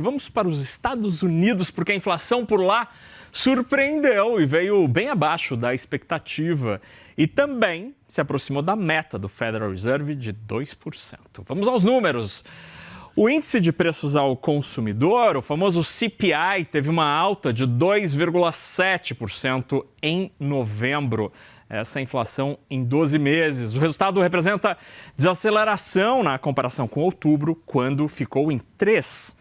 Vamos para os Estados Unidos, porque a inflação por lá surpreendeu e veio bem abaixo da expectativa. E também se aproximou da meta do Federal Reserve de 2%. Vamos aos números. O índice de preços ao consumidor, o famoso CPI, teve uma alta de 2,7% em novembro. Essa inflação em 12 meses. O resultado representa desaceleração na comparação com outubro, quando ficou em 3%.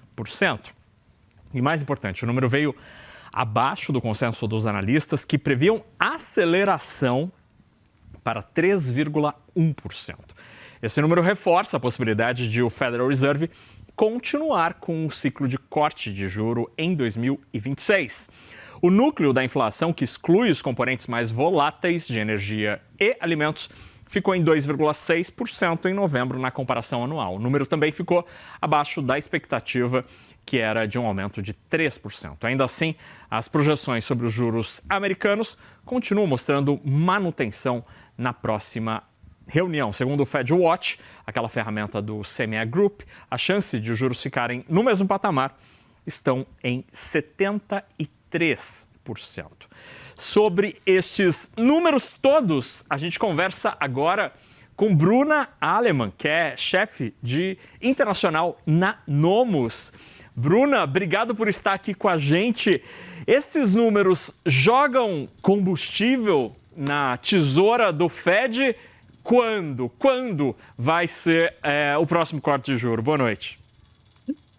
E mais importante, o número veio abaixo do consenso dos analistas, que previam aceleração para 3,1%. Esse número reforça a possibilidade de o Federal Reserve continuar com um ciclo de corte de juro em 2026. O núcleo da inflação, que exclui os componentes mais voláteis de energia e alimentos, ficou em 2,6% em novembro na comparação anual. O número também ficou abaixo da expectativa, que era de um aumento de 3%. Ainda assim, as projeções sobre os juros americanos continuam mostrando manutenção na próxima reunião. Segundo o FedWatch, aquela ferramenta do CME Group, a chance de os juros ficarem no mesmo patamar estão em 73%. Sobre estes números todos, a gente conversa agora com Bruna Alemann, que é chefe de internacional na Nomus. Bruna, obrigado por estar aqui com a gente. Esses números jogam combustível na tesoura do Fed? Quando vai ser o próximo corte de juros? Boa noite.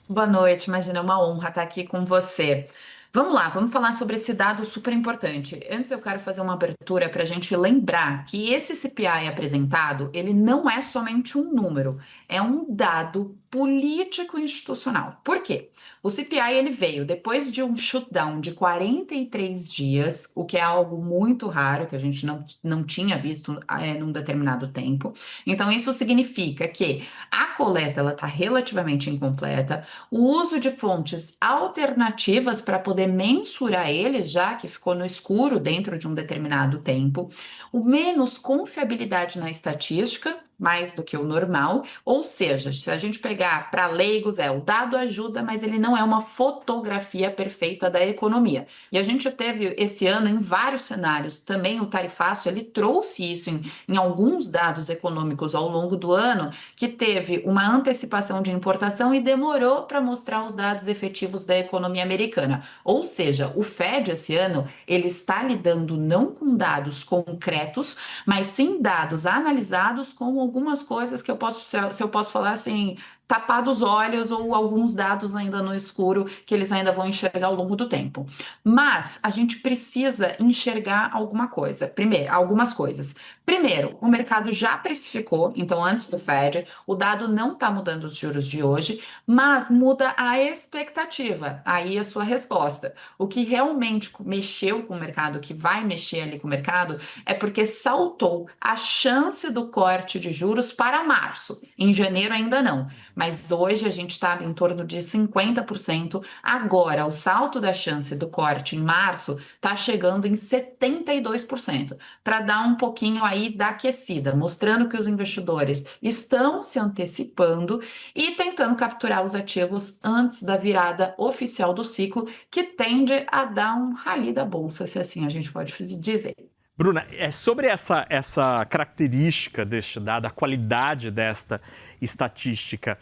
Boa noite, imagina, é uma honra estar aqui com você. Vamos lá, vamos falar sobre esse dado super importante. Antes eu quero fazer uma abertura para a gente lembrar que esse CPI apresentado, ele não é somente um número, é um dado político-institucional. Por quê? O CPI ele veio depois de um shutdown de 43 dias, o que é algo muito raro, que a gente não tinha visto num determinado tempo. Então isso significa que a coleta está relativamente incompleta, o uso de fontes alternativas para poder mensurar ele, já que ficou no escuro dentro de um determinado tempo, o menos confiabilidade na estatística, mais do que o normal, ou seja, se a gente pegar para leigos, o dado ajuda, mas ele não é uma fotografia perfeita da economia. E a gente teve esse ano em vários cenários, também o tarifácio, ele trouxe isso em alguns dados econômicos ao longo do ano, que teve uma antecipação de importação e demorou para mostrar os dados efetivos da economia americana. Ou seja, o Fed esse ano, ele está lidando não com dados concretos, mas sim dados analisados com algumas coisas que eu posso, se eu posso falar assim, tapar dos olhos ou alguns dados ainda no escuro que eles ainda vão enxergar ao longo do tempo. Mas a gente precisa enxergar algumas coisas. Primeiro, o mercado já precificou, então antes do Fed, o dado não está mudando os juros de hoje, mas muda a expectativa. Aí a sua resposta. O que realmente mexeu com o mercado, que vai mexer ali com o mercado, é porque saltou a chance do corte de juros para março. Em janeiro ainda não, mas hoje a gente está em torno de 50%. Agora, o salto da chance do corte em março está chegando em 72%, para dar um pouquinho aí da aquecida, mostrando que os investidores estão se antecipando e tentando capturar os ativos antes da virada oficial do ciclo, que tende a dar um rally da bolsa, se assim a gente pode dizer. Bruna, sobre essa característica deste dado, a qualidade desta estatística,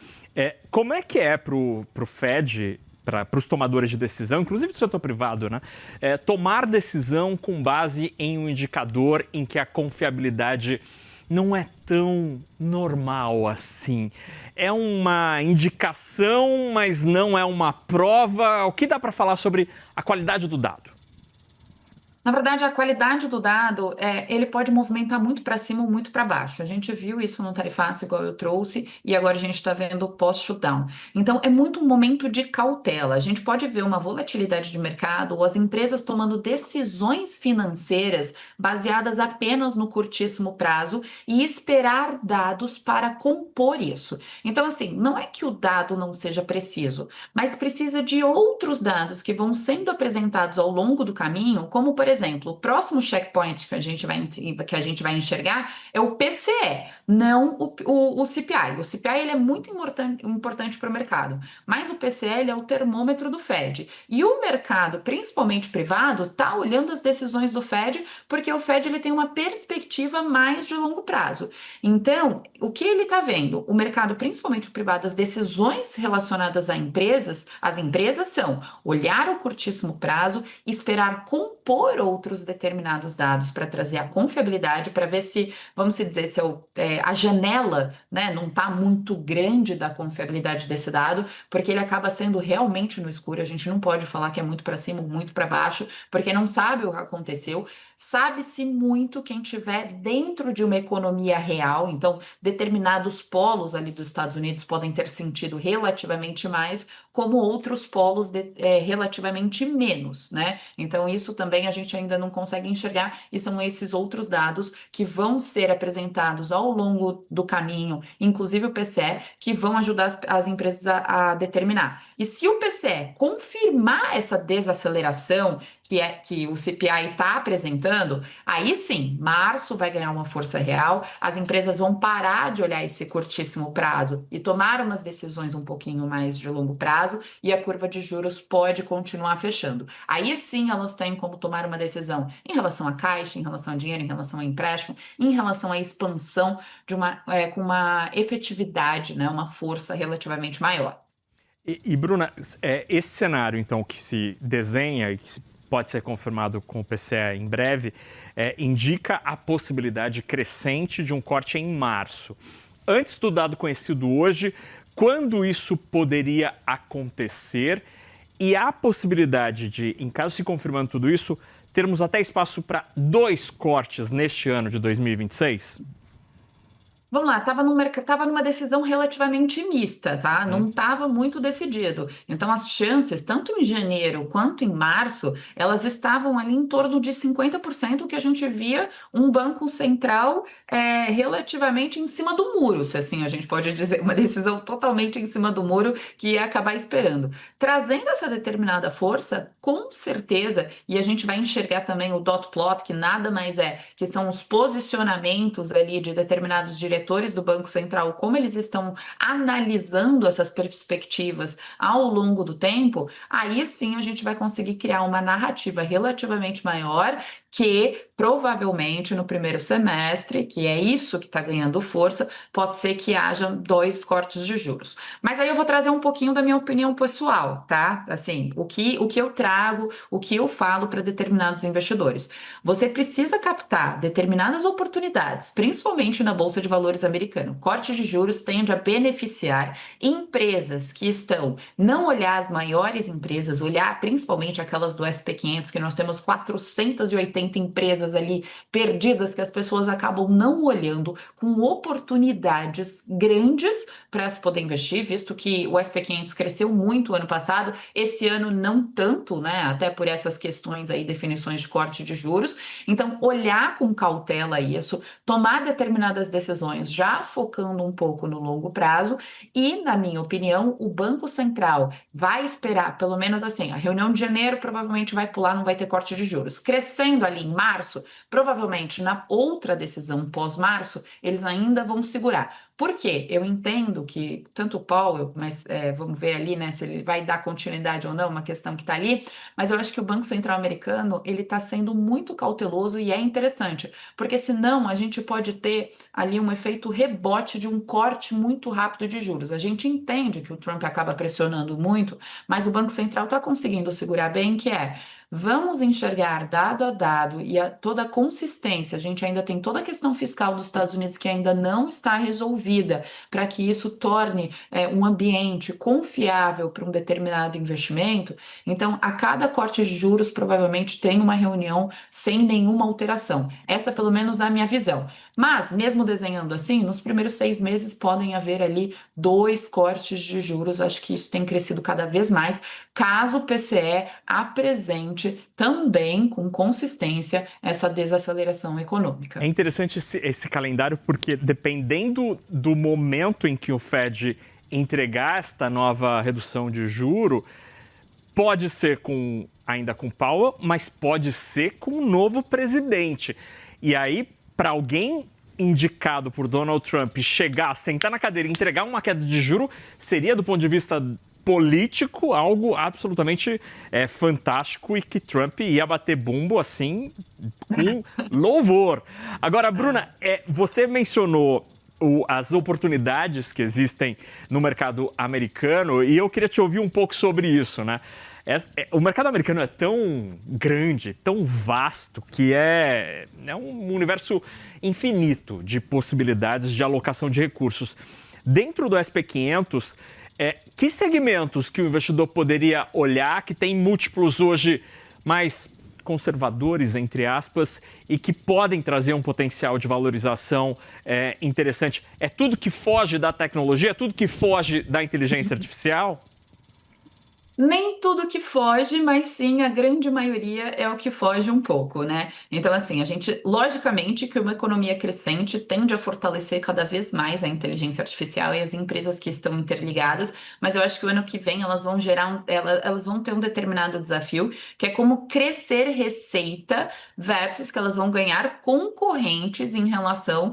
como é que é para o Fed, para os tomadores de decisão, inclusive do setor privado, né, tomar decisão com base em um indicador em que a confiabilidade não é tão normal assim? É uma indicação, mas não é uma prova. O que dá para falar sobre a qualidade do dado? Na verdade, a qualidade do dado, ele pode movimentar muito para cima ou muito para baixo. A gente viu isso no tarifácio, igual eu trouxe, e agora a gente está vendo o pós-shutdown. Então, é muito um momento de cautela. A gente pode ver uma volatilidade de mercado ou as empresas tomando decisões financeiras baseadas apenas no curtíssimo prazo e esperar dados para compor isso. Então, assim, não é que o dado não seja preciso, mas precisa de outros dados que vão sendo apresentados ao longo do caminho, como, por exemplo, exemplo, o próximo checkpoint que a gente vai enxergar é o PCE, não o CPI. O CPI ele é muito importante para o mercado, mas o PCE ele é o termômetro do Fed. E o mercado, principalmente privado, está olhando as decisões do Fed, porque o Fed ele tem uma perspectiva mais de longo prazo. Então, o que ele está vendo? O mercado, principalmente o privado, as decisões relacionadas às empresas são olhar o curtíssimo prazo, esperar compor outros determinados dados para trazer a confiabilidade, para ver se, vamos dizer, se a janela, né, não está muito grande da confiabilidade desse dado, porque ele acaba sendo realmente no escuro. A gente não pode falar que é muito para cima ou muito para baixo, porque não sabe o que aconteceu. Sabe-se muito quem estiver dentro de uma economia real, então determinados polos ali dos Estados Unidos podem ter sentido relativamente mais, como outros polos relativamente menos, né? Então isso também a gente ainda não consegue enxergar, e são esses outros dados que vão ser apresentados ao longo do caminho, inclusive o PCE, que vão ajudar as empresas a determinar. E se o PCE confirmar essa desaceleração que o CPI está apresentando, aí sim, março vai ganhar uma força real, as empresas vão parar de olhar esse curtíssimo prazo e tomar umas decisões um pouquinho mais de longo prazo, e a curva de juros pode continuar fechando. Aí sim elas têm como tomar uma decisão em relação à caixa, em relação a dinheiro, em relação a empréstimo, em relação à expansão com uma efetividade, né, uma força relativamente maior. E Bruna, esse cenário, então, que se desenha e que pode ser confirmado com o PCE em breve, indica a possibilidade crescente de um corte em março. Antes do dado conhecido hoje, quando isso poderia acontecer? E há a possibilidade de, em caso se confirmando tudo isso, termos até espaço para 2 cortes neste ano de 2026? Vamos lá, tava numa decisão relativamente mista, tá? Não estava muito decidido. Então, as chances, tanto em janeiro quanto em março, elas estavam ali em torno de 50%, que a gente via um banco central relativamente em cima do muro, se assim a gente pode dizer, uma decisão totalmente em cima do muro que ia acabar esperando. Trazendo essa determinada força, com certeza, e a gente vai enxergar também o dot plot, que nada mais é que são os posicionamentos ali de determinados diretores do Banco Central, como eles estão analisando essas perspectivas ao longo do tempo, aí sim a gente vai conseguir criar uma narrativa relativamente maior, que provavelmente no primeiro semestre, que é isso que está ganhando força, pode ser que haja 2 cortes de juros. Mas aí eu vou trazer um pouquinho da minha opinião pessoal, tá? Assim, o que eu trago, o que eu falo para determinados investidores. Você precisa captar determinadas oportunidades, principalmente na Bolsa de Valores americana. Corte de juros tende a beneficiar empresas que estão, não olhar as maiores empresas, olhar principalmente aquelas do SP500, que nós temos 480 empresas ali perdidas que as pessoas acabam não olhando, com oportunidades grandes para se poder investir, visto que o SP500 cresceu muito ano passado, esse ano não tanto, né? Até por essas questões aí, definições de corte de juros. Então, olhar com cautela isso, tomar determinadas decisões, já focando um pouco no longo prazo, e, na minha opinião, o Banco Central vai esperar, pelo menos assim, a reunião de janeiro provavelmente vai pular, não vai ter corte de juros. Crescendo ali em março, provavelmente na outra decisão pós-março, eles ainda vão segurar. Por quê? Eu entendo que tanto o Powell, mas vamos ver ali, né, se ele vai dar continuidade ou não, uma questão que está ali, mas eu acho que o Banco Central americano, ele está sendo muito cauteloso, e é interessante, porque senão a gente pode ter ali um efeito rebote de um corte muito rápido de juros. A gente entende que o Trump acaba pressionando muito, mas o Banco Central está conseguindo segurar bem, que vamos enxergar dado a dado e toda a consistência. A gente ainda tem toda a questão fiscal dos Estados Unidos que ainda não está resolvida, para que isso torne um ambiente confiável para um determinado investimento. Então, a cada corte de juros, provavelmente tem uma reunião sem nenhuma alteração. Essa, pelo menos, é a minha visão. Mas, mesmo desenhando assim, nos primeiros 6 meses podem haver ali 2 cortes de juros. Acho que isso tem crescido cada vez mais, caso o PCE apresente também com consistência essa desaceleração econômica. É interessante esse calendário, porque dependendo do momento em que o Fed entregar esta nova redução de juro, pode ser com ainda com Powell, mas pode ser com um novo presidente. E aí, para alguém indicado por Donald Trump chegar, sentar na cadeira e entregar uma queda de juro, seria, do ponto de vista político, algo absolutamente fantástico e que Trump ia bater bumbo assim com louvor. Agora, Bruna, você mencionou as oportunidades que existem no mercado americano e eu queria te ouvir um pouco sobre isso, né? O mercado americano é tão grande, tão vasto, que é um universo infinito de possibilidades de alocação de recursos. Dentro do SP500, que segmentos que o investidor poderia olhar que tem múltiplos hoje mais conservadores, entre aspas, e que podem trazer um potencial de valorização interessante? É tudo que foge da tecnologia? É tudo que foge da inteligência artificial? Nem tudo que foge, mas sim a grande maioria é o que foge um pouco, né? Então, assim, a gente, logicamente, que uma economia crescente tende a fortalecer cada vez mais a inteligência artificial e as empresas que estão interligadas, mas eu acho que o ano que vem elas vão elas vão ter um determinado desafio, que é como crescer receita versus que elas vão ganhar concorrentes em relação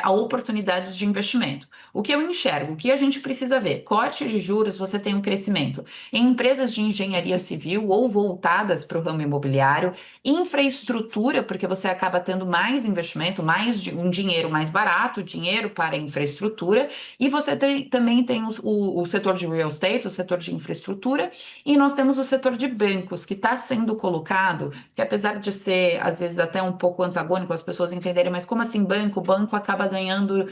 a oportunidades de investimento. O que eu enxergo, o que a gente precisa ver? Corte de juros, você tem um crescimento em empresas de engenharia civil ou voltadas para o ramo imobiliário, infraestrutura, porque você acaba tendo mais investimento, um dinheiro mais barato, dinheiro para infraestrutura, e você também tem o setor de real estate, o setor de infraestrutura, e nós temos o setor de bancos, que está sendo colocado, que apesar de ser, às vezes, até um pouco antagônico, as pessoas entenderem, mas como assim banco? O banco acaba ganhando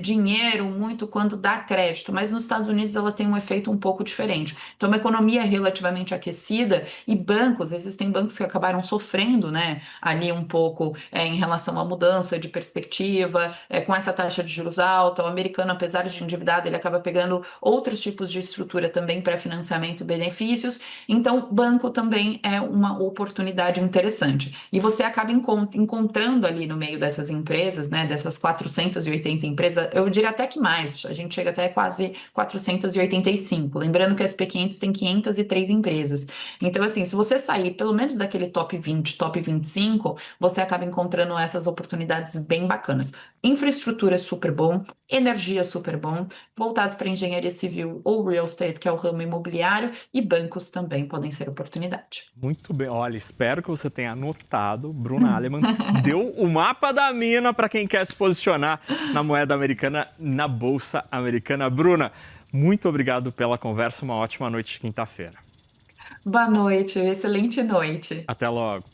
dinheiro muito quando dá crédito, mas nos Estados Unidos ela tem um efeito um pouco diferente. Então, uma economia relativamente aquecida e bancos, existem bancos que acabaram sofrendo, né, ali um pouco em relação à mudança de perspectiva, com essa taxa de juros alta. O americano, apesar de endividado, ele acaba pegando outros tipos de estrutura também para financiamento e benefícios. Então, banco também é uma oportunidade interessante. E você acaba encontrando ali no meio dessas empresas, né, dessas 480 empresas, eu diria até que mais, a gente chega até quase 485. Lembrando que a SP500 tem 503 empresas. Então, assim, se você sair pelo menos daquele top 20, top 25, você acaba encontrando essas oportunidades bem bacanas. Infraestrutura é super bom, energia é super bom, voltados para engenharia civil ou real estate, que é o ramo imobiliário, e bancos também podem ser oportunidade. Muito bem. Olha, espero que você tenha anotado. Bruna Aleman deu o mapa da mina para quem quer se posicionar na moeda americana, na Bolsa Americana. Bruna, muito obrigado pela conversa. Uma ótima noite de quinta-feira. Boa noite, excelente noite. Até logo.